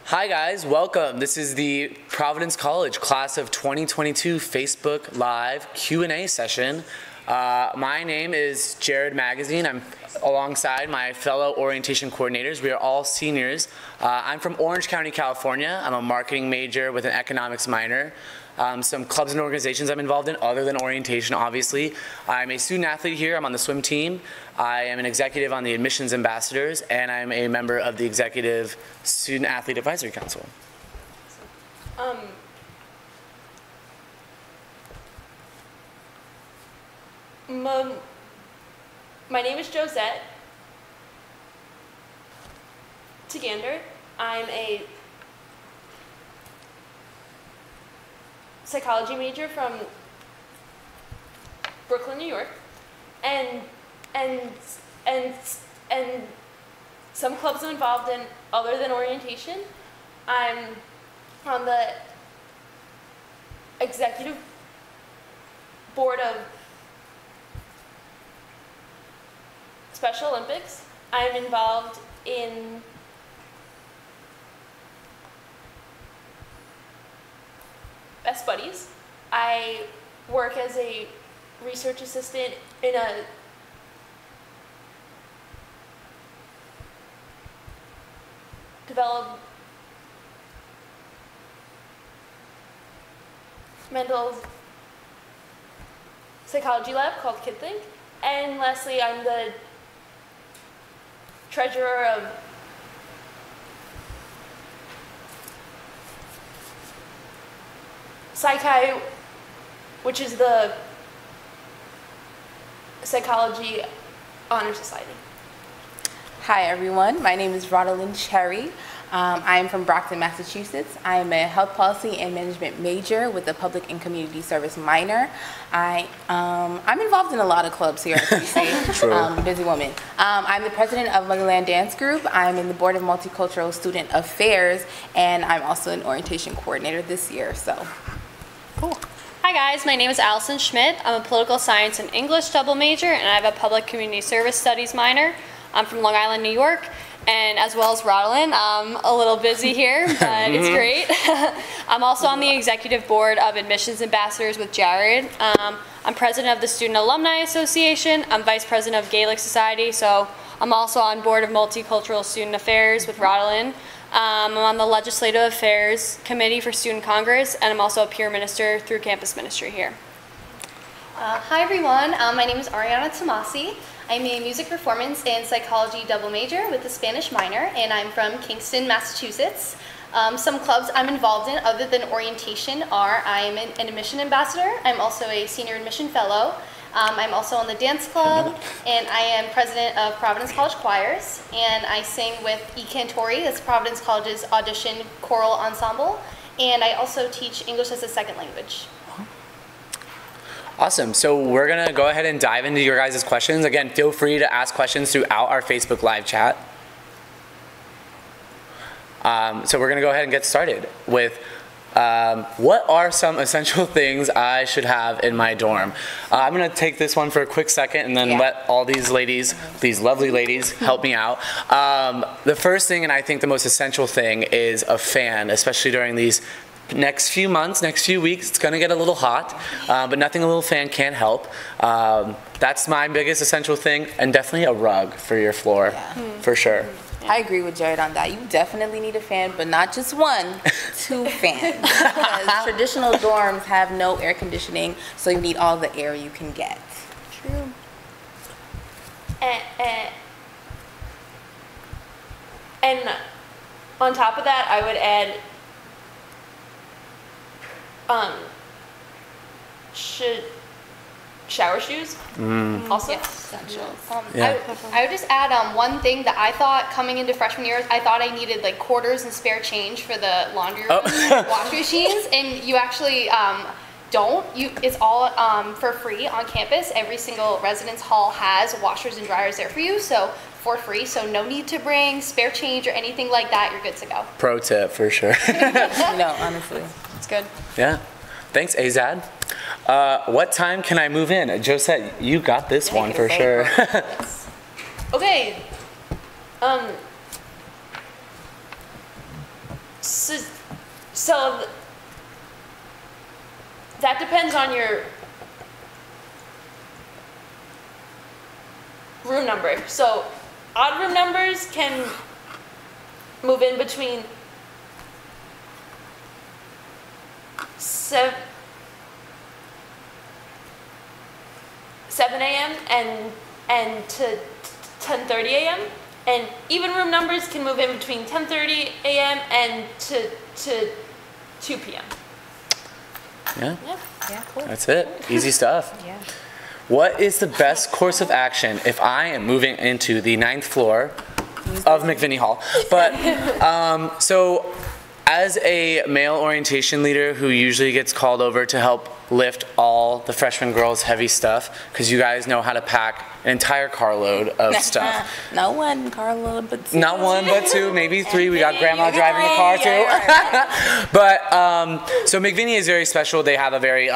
Hi guys, welcome. This is the Providence College Class of 2022 Facebook Live Q&A session. My name is Jared Magazine. I'm alongside my fellow orientation coordinators. We are all seniors. I'm from Orange County, California. I'm a marketing major with an economics minor. Some clubs and organizations I'm involved in other than orientation, obviously. I'm a student athlete here. I'm on the swim team. I am an executive on the admissions ambassadors, and I'm a member of the executive student athlete advisory council. My name is Josette Tagander. I'm a psychology major from Brooklyn, New York, and some clubs I'm involved in other than orientation. I'm on the executive board of Special Olympics. I'm involved in Best Buddies. I work as a research assistant in a developmental psychology lab called KidThink. And lastly, I'm the treasurer of Psychi, which is the Psychology Honor Society. Hi everyone, my name is Rodalyn Cherry. I am from Brockton, Massachusetts. I am a health policy and management major with a public and community service minor. I'm involved in a lot of clubs here at PC. Busy woman. I'm the president of Motherland Dance Group. I'm in the board of multicultural student affairs, and I'm also an orientation coordinator this year. So, cool. Hi guys, my name is Allison Schmitt. I'm a political science and English double major, and I have a public community service studies minor. I'm from Long Island, New York. And as well as Rodalyn, I'm a little busy here, but it's great. I'm also on the executive board of admissions ambassadors with Jared. I'm president of the Student Alumni Association. I'm vice president of Gaelic Society, so I'm also on board of multicultural student affairs with Rodalyn. I'm on the legislative affairs committee for Student Congress, and I'm also a peer minister through campus ministry here. Hi everyone, my name is Ariana Tomasi. I'm a music performance and psychology double major with a Spanish minor, and I'm from Kingston, Massachusetts. Some clubs I'm involved in other than orientation are I'm an admission ambassador, I'm also a senior admission fellow, I'm also on the dance club, and I am president of Providence College Choirs, and I sing with eCantori, that's Providence College's audition choral ensemble, and I also teach English as a second language. Awesome. So we're going to go ahead and dive into your guys' questions. Again, feel free to ask questions throughout our Facebook Live chat. So we're going to go ahead and get started with what are some essential things I should have in my dorm? I'm going to take this one for a quick second and then let all these ladies, these lovely ladies, help me out. The first thing, and I think the most essential thing, is a fan, especially during these next few months, next few weeks. It's going to get a little hot, but nothing a little fan can't help. That's my biggest essential thing, and definitely a rug for your floor, for sure. I agree with Jared on that. You definitely need a fan, but not just one, 2 fans. Because traditional dorms have no air conditioning, so you need all the air you can get. True. And on top of that, I would add shower shoes. Also essential. I would just add one thing that I thought coming into freshman year, I thought I needed like quarters and spare change for the laundry room washing machines, and you actually don't. It's all for free on campus. Every single residence hall has washers and dryers there for you, so for free, so no need to bring spare change or anything like that. You're good to go. Pro tip for sure. No, honestly. It's good. Yeah. Thanks, Azad. What time can I move in? Josette, you got this one for sure. Okay. so that depends on your room number. So odd room numbers can move in between 7 a.m. and to 10:30 a.m. and even room numbers can move in between 10:30 a.m. and to 2 p.m. Yeah. Yeah, cool. That's it. Easy stuff. Yeah. What is the best course of action if I am moving into the 9th floor of Mcvinnie Hall? But so as a male orientation leader who usually gets called over to help lift all the freshman girls' heavy stuff, because you guys know how to pack an entire carload of stuff. Not one carload, but two. Not one, but two, maybe three. We got grandma driving the car too. But so Mcvinnie is very special. They have a very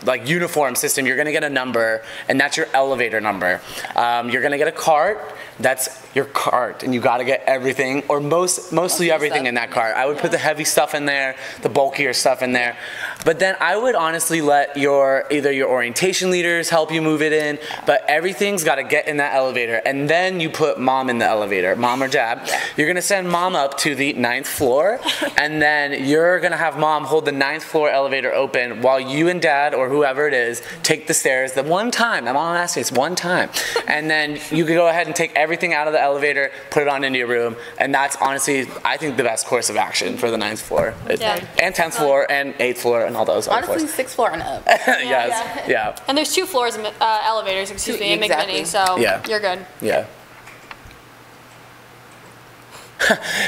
like uniform system. You're gonna get a number, and that's your elevator number. You're gonna get a cart. That's your cart, and you gotta get everything, or mostly everything in that cart. I would put the heavy stuff in there, the bulkier stuff in there. But then I would honestly let either your orientation leaders help you move it in, but everything's got to get in that elevator, and then you put mom in the elevator, mom or dad. Yeah. You're gonna send mom up to the 9th floor, and then you're gonna have mom hold the 9th floor elevator open while you and dad or whoever it is take the stairs the one time. I'm all asking, it's one time, and then you can go ahead and take everything out of the elevator, put it on into your room, and that's honestly, I think, the best course of action for the 9th floor. Yeah. And 10th floor and 8th floor and all those other Honestly, floors. 6th floor and up. Yes, yeah. And there's 2 floors, elevators, excuse me, in Exactly. Mcvinnie, so Yeah. you're good. Yeah.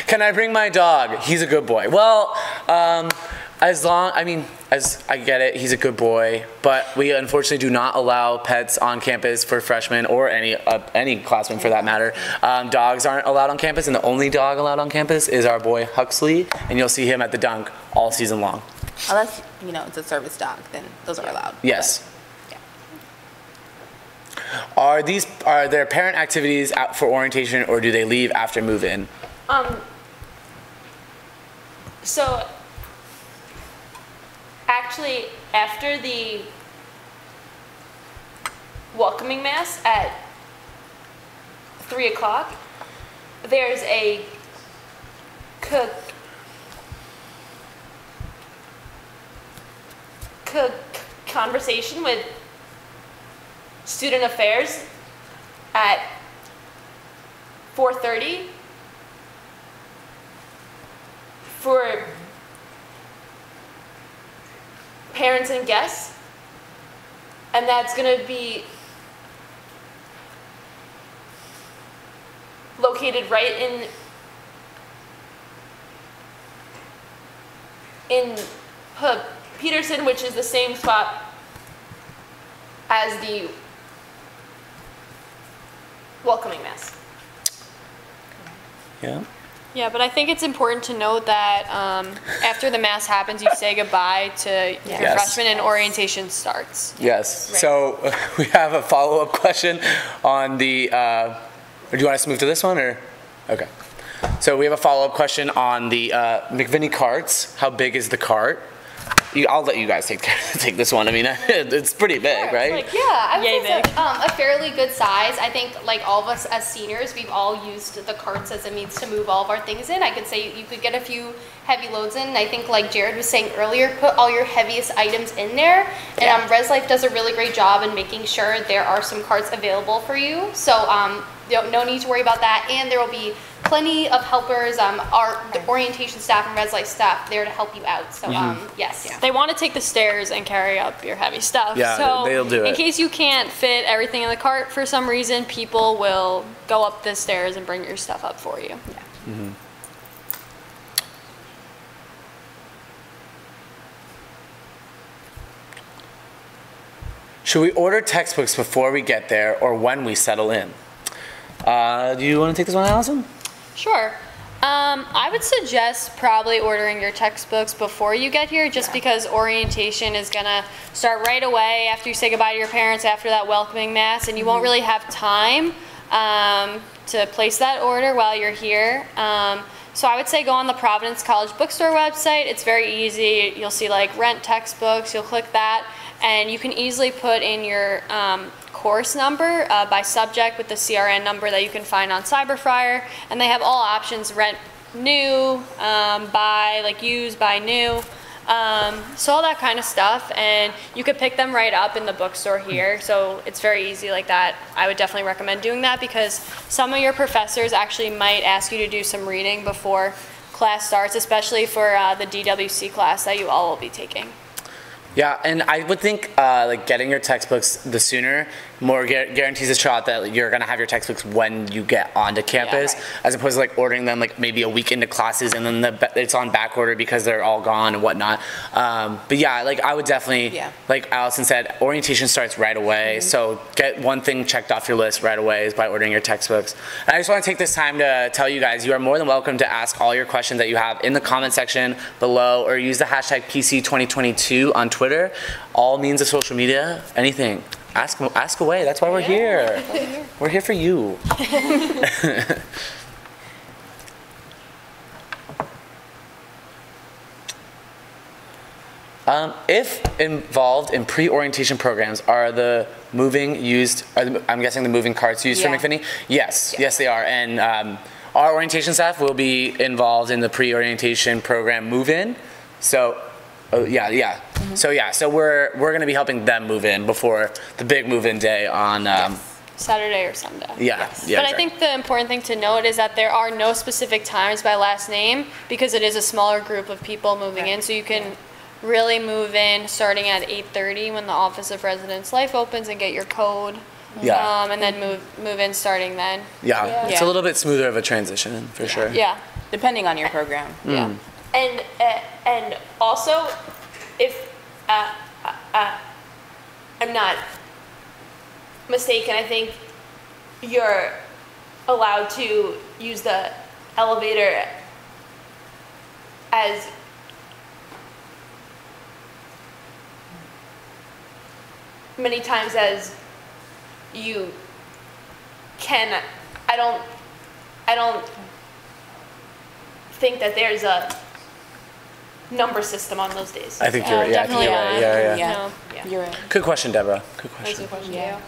Can I bring my dog? He's a good boy. Well, as I get it, he's a good boy, but we unfortunately do not allow pets on campus for freshmen or any classroom for that matter. Dogs aren't allowed on campus, and the only dog allowed on campus is our boy Huxley, and you'll see him at the dunk all season long. Unless, it's a service dog, then those are allowed. Yes. But, yeah. Are there parent activities out for orientation, or do they leave after move-in? So actually, after the welcoming mass at 3 o'clock, there's a conversation with student affairs at 4:30 for parents and guests, and that's going to be located right in Peterson, which is the same spot as the welcoming mass. Yeah. Yeah, but I think it's important to note that after the mass happens, you say goodbye to your Yes. freshmen and orientation starts. Yes. Right. So we have a follow-up question on the. Or do you want us to move to this one, or? Okay. So we have a follow-up question on the Mcvinnie carts. How big is the cart? I'll let you guys take this one. I mean, it's pretty big, right? Like, yeah, I would Yay say it's big. a fairly good size. I think, like, all of us as seniors, we've all used the carts as a means to move all of our things in. I could say you could get a few heavy loads in. I think, like Jared was saying earlier, put all your heaviest items in there. And Res Life does a really great job in making sure there are some carts available for you. So no need to worry about that. And there will be plenty of helpers, the orientation staff and Res Life staff there to help you out. So yes. Yeah. They want to take the stairs and carry up your heavy stuff. Yeah, so they'll do it. In case you can't fit everything in the cart for some reason, people will go up the stairs and bring your stuff up for you. Yeah. Mm-hmm. Should we order textbooks before we get there or when we settle in? Do you want to take this one, Allison? Sure. I would suggest probably ordering your textbooks before you get here, just because orientation is gonna start right away after you say goodbye to your parents after that welcoming mass, and you won't really have time to place that order while you're here. So I would say go on the Providence College Bookstore website. It's very easy. You'll see like rent textbooks. You'll click that, and you can easily put in your course number by subject with the CRN number that you can find on Cyberfryer, and they have all options: rent new, buy, like use, buy new. So all that kind of stuff, and you could pick them right up in the bookstore here, so it's very easy like that. I would definitely recommend doing that because some of your professors actually might ask you to do some reading before class starts, especially for the DWC class that you all will be taking. Yeah, and I would think like getting your textbooks the sooner more guarantees a shot that you're gonna have your textbooks when you get onto campus, as opposed to like ordering them like maybe a week into classes and then it's on back order because they're all gone and whatnot. But yeah, like I would definitely, like Allison said, orientation starts right away. So get one thing checked off your list right away is by ordering your textbooks. And I just want to take this time to tell you guys, you are more than welcome to ask all your questions that you have in the comment section below, or use the hashtag PC2022 on Twitter, all means of social media, anything. Ask away. That's why we're here. We're here for you. If involved in pre-orientation programs, are the moving used? I'm guessing the moving carts used for Mcvinnie? Yes, yes they are. And our orientation staff will be involved in the pre-orientation program move-in. So. Oh, yeah. So we're going to be helping them move in before the big move-in day on Saturday or Sunday. Yeah. But I think the important thing to note is that there are no specific times by last name because it is a smaller group of people moving in. So you can really move in starting at 8:30 when the Office of Residence Life opens and get your code. And then move in starting then. It's a little bit smoother of a transition for sure. Yeah. Depending on your program. Yeah. And also, if I'm not mistaken, I think you're allowed to use the elevator as many times as you can. I don't think that there's a number system on those days. I think you're right. Yeah. You're right. Good question, Deborah. Good question. That's a good question.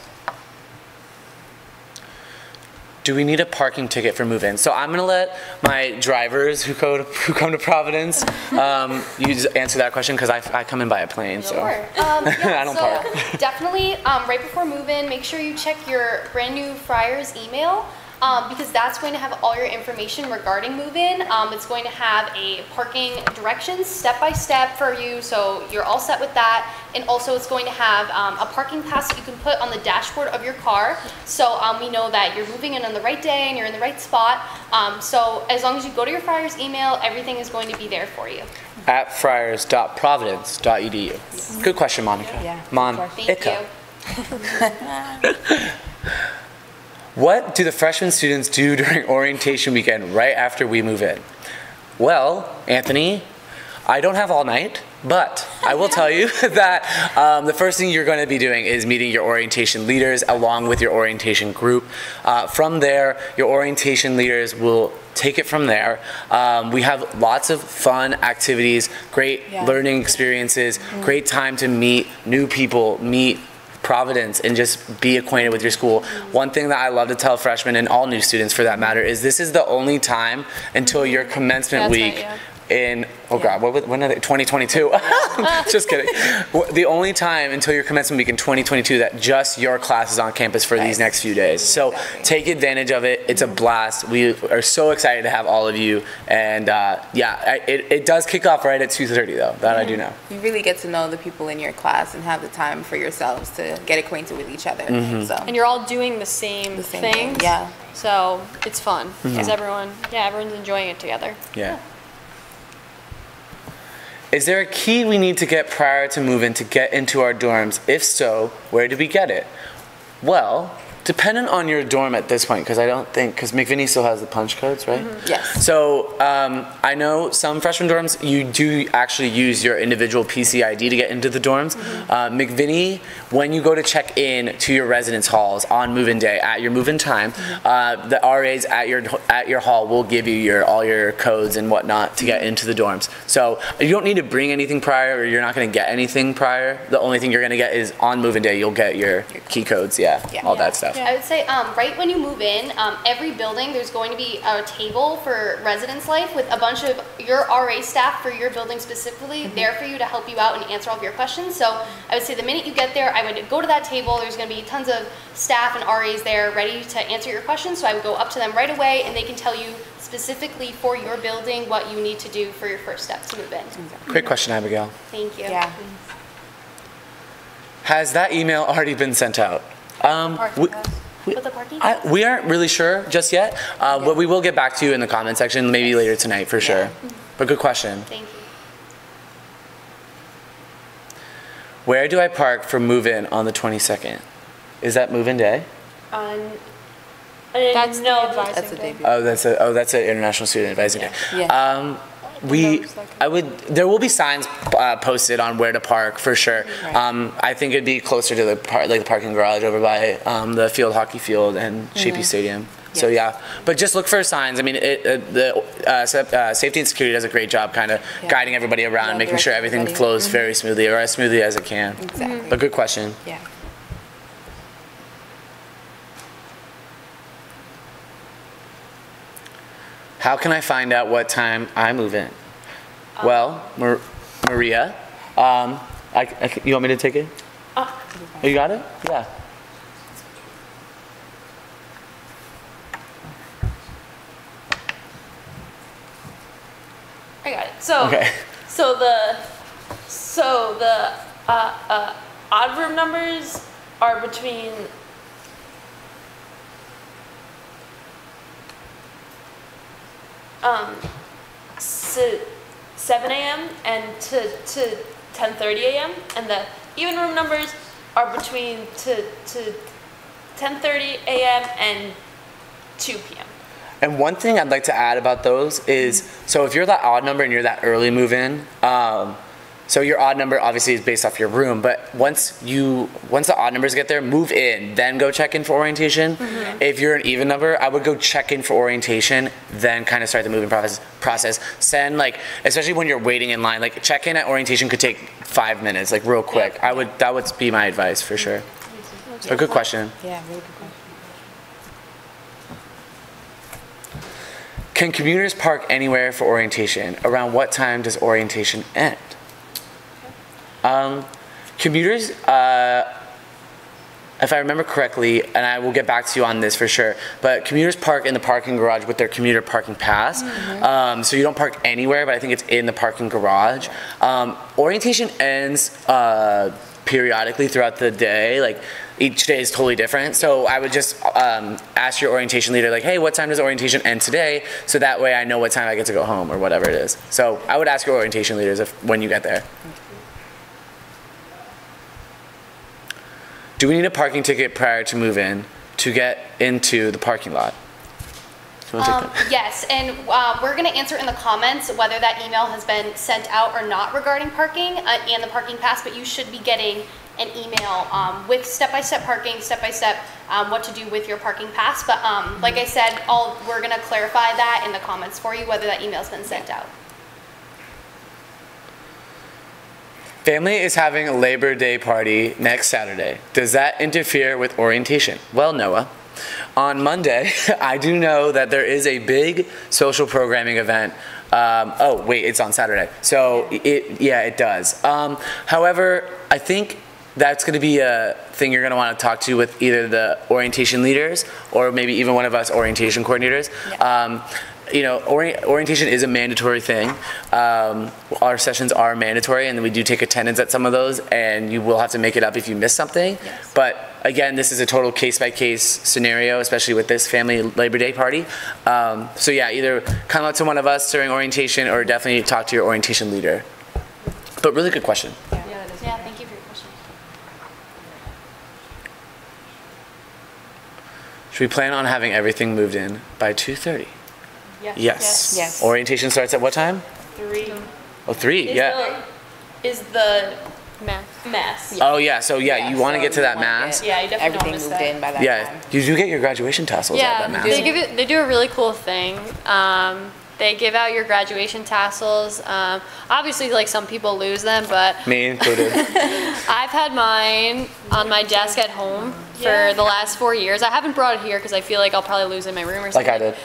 Do we need a parking ticket for move-in? So I'm gonna let my drivers who come to Providence you just answer that question because I come in by a plane. So I don't park. Definitely right before move-in, make sure you check your brand new Friars email. Because that's going to have all your information regarding move-in. It's going to have a parking directions step-by-step for you, so you're all set with that. And also it's going to have a parking pass that you can put on the dashboard of your car, so we know that you're moving in on the right day and you're in the right spot. So as long as you go to your Friars email, everything is going to be there for you. At friars.providence.edu. Good question, Monica. Thank you. What do the freshman students do during orientation weekend right after we move in? Well, Anthony, I don't have all night, but I will tell you that the first thing you're going to be doing is meeting your orientation leaders along with your orientation group. From there, your orientation leaders will take it from there. We have lots of fun activities, great learning experiences, great time to meet new people, meet Providence, and just be acquainted with your school. One thing that I love to tell freshmen and all new students for that matter is this is the only time until your commencement week in, when are they? 2022. Just kidding. The only time until your commencement week in 2022 that just your class is on campus for these next few days. So take advantage of it. It's a blast. We are so excited to have all of you. And it does kick off right at 2:30 though. That I do know. You really get to know the people in your class and have the time for yourselves to get acquainted with each other. And you're all doing the same things. So it's fun because everyone's enjoying it together. Is there a key we need to get prior to move-in to get into our dorms? If so, where do we get it? Well, Dependent on your dorm at this point, because I don't think, because Mcvinnie still has the punch codes, right? Yes. So I know some freshman dorms, you do actually use your individual PC ID to get into the dorms. Mcvinnie, when you go to check in to your residence halls on move-in day, at your move-in time, the RAs at your hall will give you all your codes and whatnot to get into the dorms. So you don't need to bring anything prior, or you're not going to get anything prior. The only thing you're going to get is on move-in day, you'll get your key codes, all that stuff. I would say right when you move in, every building there's going to be a table for residence life with a bunch of your RA staff for your building specifically there for you to help you out and answer all of your questions. So I would say the minute you get there, I would go to that table. There's going to be tons of staff and RAs there ready to answer your questions. So I would go up to them right away, and they can tell you specifically for your building what you need to do for your first step to move in. Great question, Abigail. Thank you. Yeah. Has that email already been sent out? With the parking? We aren't really sure just yet, but we will get back to you in the comment section, maybe later tonight for sure. But good question. Thank you. Where do I park for move-in on the 22nd? Is that move-in day? That's no, That's the day. That's an International Student Advisory Day. Yeah. There will be signs posted on where to park for sure. Right. I think it'd be closer to the parking garage over by the field hockey field and Shapey Stadium. So yeah, but just look for signs. I mean, safety and security does a great job kind of guiding everybody around, making sure everything flows very smoothly, or as smoothly as it can. Exactly. But good question. Yeah. How can I find out what time I move in? Well, Maria, you want me to take it? You got it? Yeah. I got it. So, Okay. so the odd room numbers are between 7 a.m. and to 10:30 a.m. and the even room numbers are between to 10:30 a.m. and 2 p.m. And one thing I'd like to add about those is, so if you're that odd number and you're that early move in, so your odd number obviously is based off your room, but once the odd numbers get there, move in, then go check in for orientation. If you're an even number, I would go check in for orientation, then kind of start the moving process. Send, like, especially when you're waiting in line, like check in at orientation could take 5 minutes, like real quick. That would be my advice for sure. So good question. Yeah, really good question. Can commuters park anywhere for orientation? Around what time does orientation end? Commuters, if I remember correctly, and I will get back to you on this for sure, but commuters park in the parking garage with their commuter parking pass. So you don't park anywhere, but I think it's in the parking garage. Orientation ends periodically throughout the day. Like, each day is totally different. So I would just ask your orientation leader, like, hey, what time does orientation end today? So that way I know what time I get to go home or whatever it is. So I would ask your orientation leaders when you get there. Do we need a parking ticket prior to move in to get into the parking lot? Yes, and we're going to answer in the comments whether that email has been sent out or not regarding parking and the parking pass, but you should be getting an email with step-by-step parking, step-by-step what to do with your parking pass. But like I said, we're going to clarify that in the comments for you, whether that email's been sent out. Family is having a Labor Day party next Saturday. Does that interfere with orientation? Well, Noah, on Monday, I do know that there is a big social programming event. Oh, wait, it's on Saturday. So, it does. However, I think that's going to be a thing you're going to want to talk to with either the orientation leaders or maybe even one of us orientation coordinators. Yeah. Orientation is a mandatory thing. Our sessions are mandatory, and we do take attendance at some of those, and you will have to make it up if you miss something. Yes. But again, this is a total case-by-case scenario, especially with this family Labor Day party. So yeah, either come up to one of us during orientation or definitely talk to your orientation leader. But really good question. Yeah, thank you for your question. Should we plan on having everything moved in by 2:30? Yes. Yes. Yes. Orientation starts at what time? 3. Oh, 3. Is the Math. mass. Oh yeah. So yeah, you want to so get to you that wanna mass. get Yeah, you definitely don't everything miss moved that. in by that Yeah. time. You do get your graduation tassels at that mass. They do a really cool thing. They give out your graduation tassels. Obviously, like some people lose them, but Me included. I've had mine on my desk at home for the last 4 years. I haven't brought it here because I feel like I'll probably lose it in my room or something. Like I did.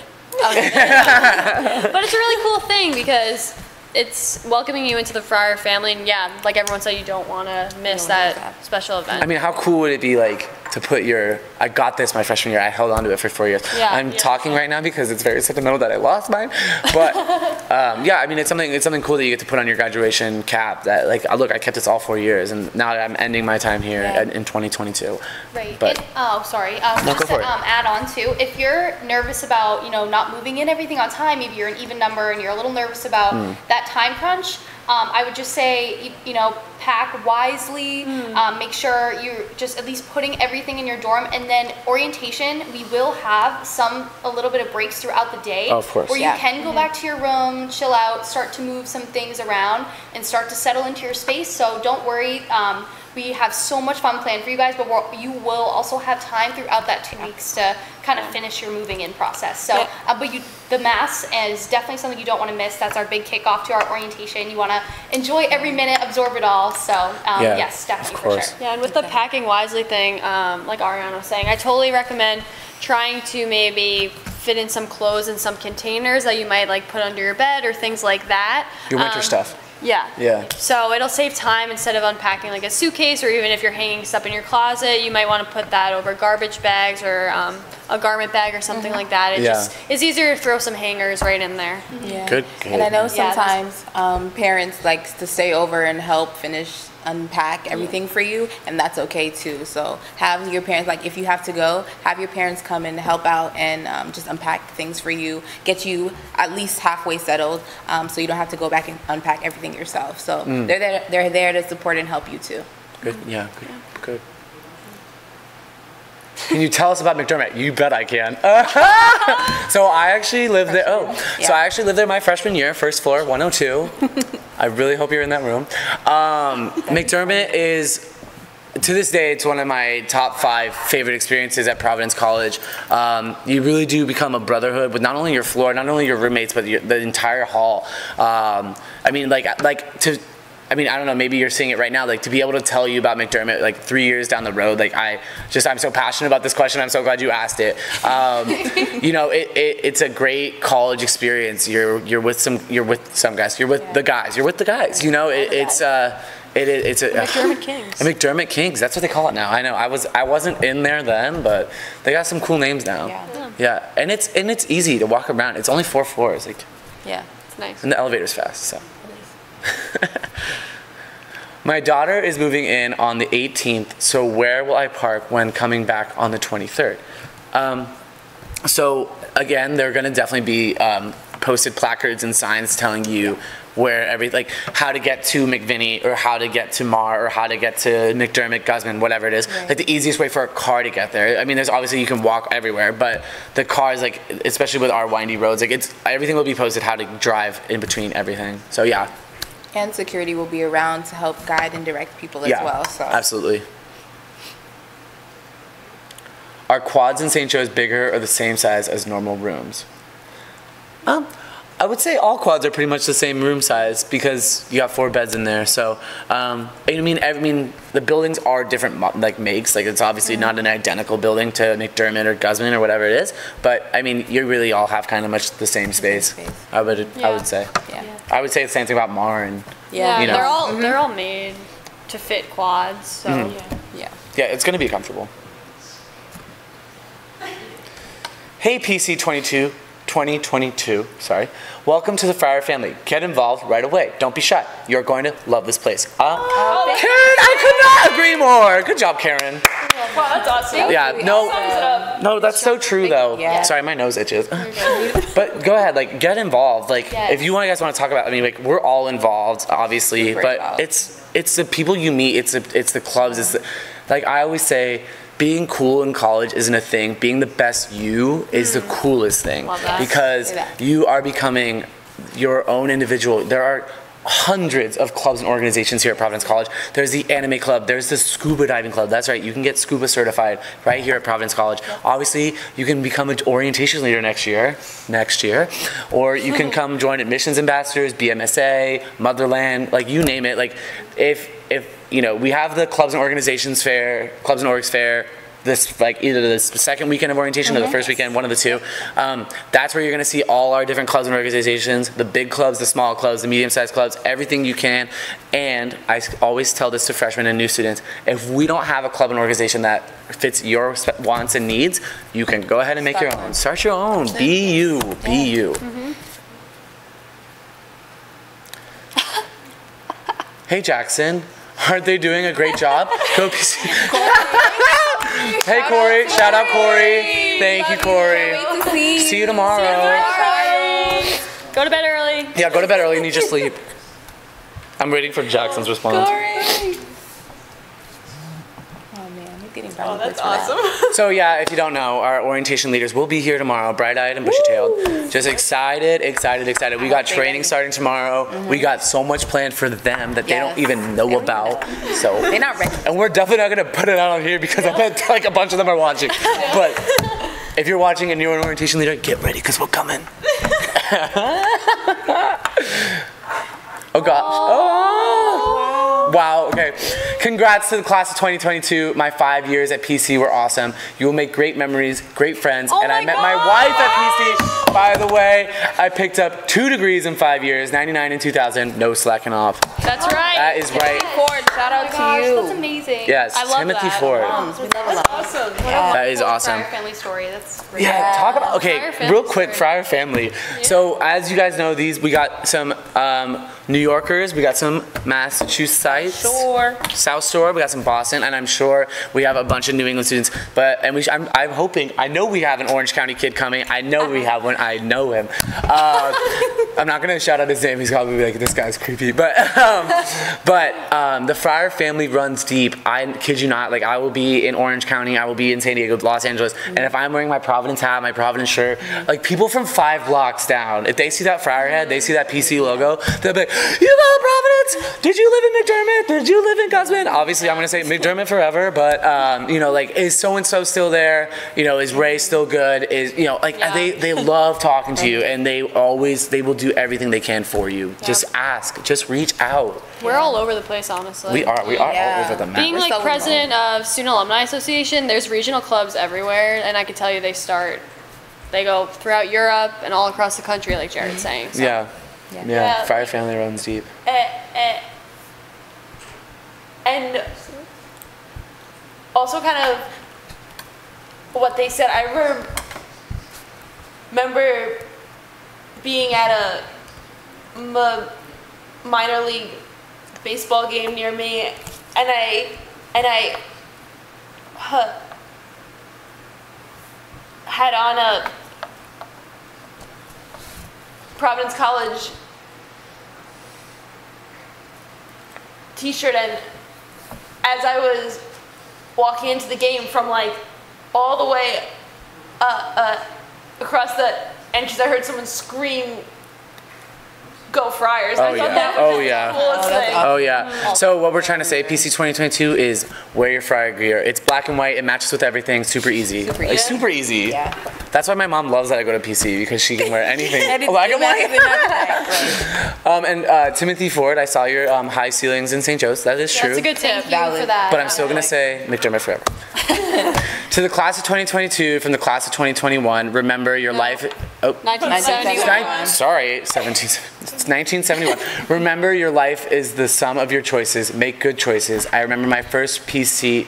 But it's a really cool thing because it's welcoming you into the Friar family, and yeah, like everyone said, you don't want to miss that special event. I mean, how cool would it be like to put your, I got this my freshman year, I held on to it for 4 years. Yeah. I'm talking right now because it's very sentimental that I lost mine. But yeah, I mean, it's something cool that you get to put on your graduation cap that like, look, I kept this all 4 years and now that I'm ending my time here in 2022. Right. But, Just go for to it. add on to, if you're nervous about, not moving in everything on time, maybe you're an even number and you're a little nervous about that time crunch, I would just say, pack wisely, make sure you're just at least putting everything in your dorm, and then orientation, we will have a little bit of breaks throughout the day. Of course. Where you can go back to your room, chill out, start to move some things around, and start to settle into your space, so don't worry. We have so much fun planned for you guys, but you will also have time throughout that 2 weeks to kind of finish your moving in process. So, the mass is definitely something you don't want to miss. That's our big kickoff to our orientation. You want to enjoy every minute, absorb it all. So, yes, definitely for sure. Yeah, and with the packing wisely thing, like Ariana was saying, I totally recommend trying to maybe fit in some clothes in some containers that you might like put under your bed or things like that. your winter stuff. Yeah. Yeah. So it'll save time instead of unpacking like a suitcase, or even if you're hanging stuff in your closet, you might want to put that over garbage bags or a garment bag or something like that. It's easier to throw some hangers right in there. Yeah. Good. And I know sometimes parents like to stay over and help unpack everything for you, and that's okay too. So have your parents, like if you have to go, have your parents come and help out and just unpack things for you, get you at least halfway settled, so you don't have to go back and unpack everything yourself. So they're there to support and help you too. Good. Yeah. Good. Can you tell us about McDermott? You bet I can. So I actually lived there. So I actually lived there my freshman year, first floor, 102. I really hope you're in that room. McDermott is, to this day, it's one of my top 5 favorite experiences at Providence College. You really do become a brotherhood with not only your floor, not only your roommates, but the entire hall. I mean, I don't know, maybe you're seeing it right now, like to be able to tell you about McDermott like 3 years down the road, like I'm so passionate about this question. I'm so glad you asked it. It's a great college experience. You're with some guys. You're with the guys. It's a McDermott Kings. McDermott Kings. That's what they call it now. I know. I wasn't in there then, but they got some cool names now. Yeah. And it's easy to walk around. It's only 4 floors. Like. Yeah. It's nice. And the elevator's fast. So. My daughter is moving in on the 18th, so where will I park when coming back on the 23rd? So again, there are going to definitely be posted placards and signs telling you where how to get to Mcvinnie or how to get to Mar or how to get to McDermott, Guzman, whatever it is. Right. Like the easiest way for a car to get there. I mean, there's obviously you can walk everywhere, but the cars, like especially with our windy roads, like everything will be posted how to drive in between everything. So yeah. And security will be around to help guide and direct people as well. So absolutely. Are quads in St. Joe's bigger or the same size as normal rooms? I would say all quads are pretty much the same room size because you got 4 beds in there. So, I mean, the buildings are different makes. Like it's obviously not an identical building to McDermott or Guzman or whatever it is. But I mean, you really all have kind of much the same space. I would say. Yeah. I would say the same thing about Mar and. Yeah. They're all made to fit quads. So. Yeah. Yeah, it's gonna be comfortable. Hey, PC 2022, sorry. Welcome to the Friar family. Get involved right away. Don't be shy. You're going to love this place. Karen, I could not agree more. Good job, Karen. Wow, that's awesome. Yeah, no, that's so true though. Yeah. Sorry, my nose itches. But go ahead, get involved. If you guys want to talk about, we're all involved, obviously, but it's the people you meet. It's the clubs. I always say, being cool in college isn't a thing. Being the best you is the coolest thing. Love that. Because you are becoming your own individual. There are hundreds of clubs and organizations here at Providence College. There's the anime club, there's the scuba diving club. That's right, you can get scuba certified right here at Providence College. Obviously, you can become an orientation leader next year, or you can come join admissions ambassadors, BMSA, Motherland, like you name it. Like if you know, we have the clubs and organizations fair, clubs and orgs fair, this like either the second weekend of orientation or the first weekend, one of the two. That's where you're going to see all our different clubs and organizations, the big clubs, the small clubs, the medium-sized clubs, everything you can. And I always tell this to freshmen and new students: if we don't have a club and organization that fits your wants and needs, you can go ahead and make your own. Start your own. Be you. Be you. Hey Jackson, aren't they doing a great job? Go PC. Hey Corey, shout out Corey. Thank you, Corey. See you tomorrow. Go to bed early. Yeah, go to bed early and you just sleep. I'm waiting for Jackson's response. Oh, that's awesome. So yeah, if you don't know, our orientation leaders will be here tomorrow, bright-eyed and bushy-tailed. Just excited. We got training starting tomorrow. We got so much planned for them that they don't even know about. So They're not ready. and we're definitely not gonna put it out on here because I bet like a bunch of them are watching. But if you're watching and you're an orientation leader, get ready because we're coming. Oh gosh. Oh. Wow. Okay. Congrats to the class of 2022. My 5 years at PC were awesome. You will make great memories, great friends. And I met my wife at PC. By the way, I picked up 2 degrees in 5 years, 99 and 2000. No slacking off. That's right. That is right. Ford, shout out to you. That's amazing. Yes, I love Timothy that. Ford. That's awesome. That is awesome. Our family story. That's great. Yeah, talk about, okay, Friar family real quick, story. Friar family. So as you guys know, we got some New Yorkers, we got some Massachusetts, South Shore, we got some Boston, and I'm sure we have a bunch of New England students. But I'm hoping, I know we have an Orange County kid coming. I know we have one. I know him. I'm not gonna shout out his name. He's probably like, this guy's creepy. But the Friar family runs deep. I kid you not. Like I will be in Orange County. I will be in San Diego, Los Angeles, and if I'm wearing my Providence hat, my Providence shirt, like people from 5 blocks down, if they see that Friar head, they see that PC logo, they'll be like, you go to Providence? Did you live in McDermott? Did you live in Guzman? Obviously, I'm gonna say McDermott forever, but you know, like, is so and so still there? You know, is Ray still good? Is, you know, like they love talking to you, and they will do everything they can for you. Just ask, just reach out. We're all over the place, honestly. We are all over the map. Being like president of Student Alumni Association, there's regional clubs everywhere, and I can tell you they go throughout Europe and all across the country, like Jared's saying. So. Yeah. Friar family runs deep. And also kind of what they said, I remember being at a minor league baseball game near me, and I had on a Providence College t-shirt, and as I was walking into the game from like all the way across the entrance, I heard someone scream, "Go Friars!" I thought that was the coolest thing. Oh yeah. So what we're trying to say, PC 2022 is wear your Friar gear. It's black and white. It matches with everything. Super easy. Super easy. Yeah. That's why my mom loves that I go to PC, because she can wear anything black and white. And Timothy Ford, I saw your high ceilings in St. Joe's. That is true. That's a good tip. Thank you for that. But I'm still gonna say McDermott forever. To the class of 2022 from the class of 2021, remember your life. Oh, 1971. sorry, 1971. Remember, your life is the sum of your choices. Make good choices. I remember my first week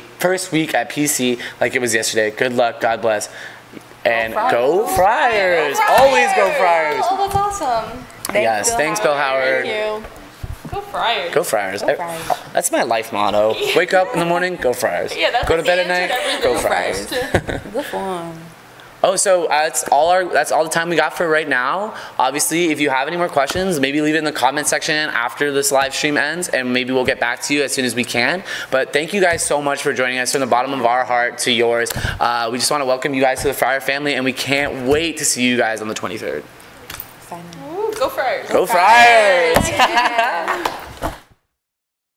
at PC like it was yesterday. Good luck. God bless. And go Friars. Always go Friars. Oh, that's awesome. Yes. Thanks, Bill Howard. Thank you. Go Friars. Go Friars. That's my life motto. Wake up in the morning, go Friars. Yeah, that's go to bed at the answer night, to go Friars. Good one. Oh, so that's all the time we got for right now. Obviously, if you have any more questions, maybe leave it in the comment section after this live stream ends, and maybe we'll get back to you as soon as we can. But thank you guys so much for joining us from the bottom of our heart to yours. We just want to welcome you guys to the Friar family, and we can't wait to see you guys on the 23rd. Go Friars! Go Friars!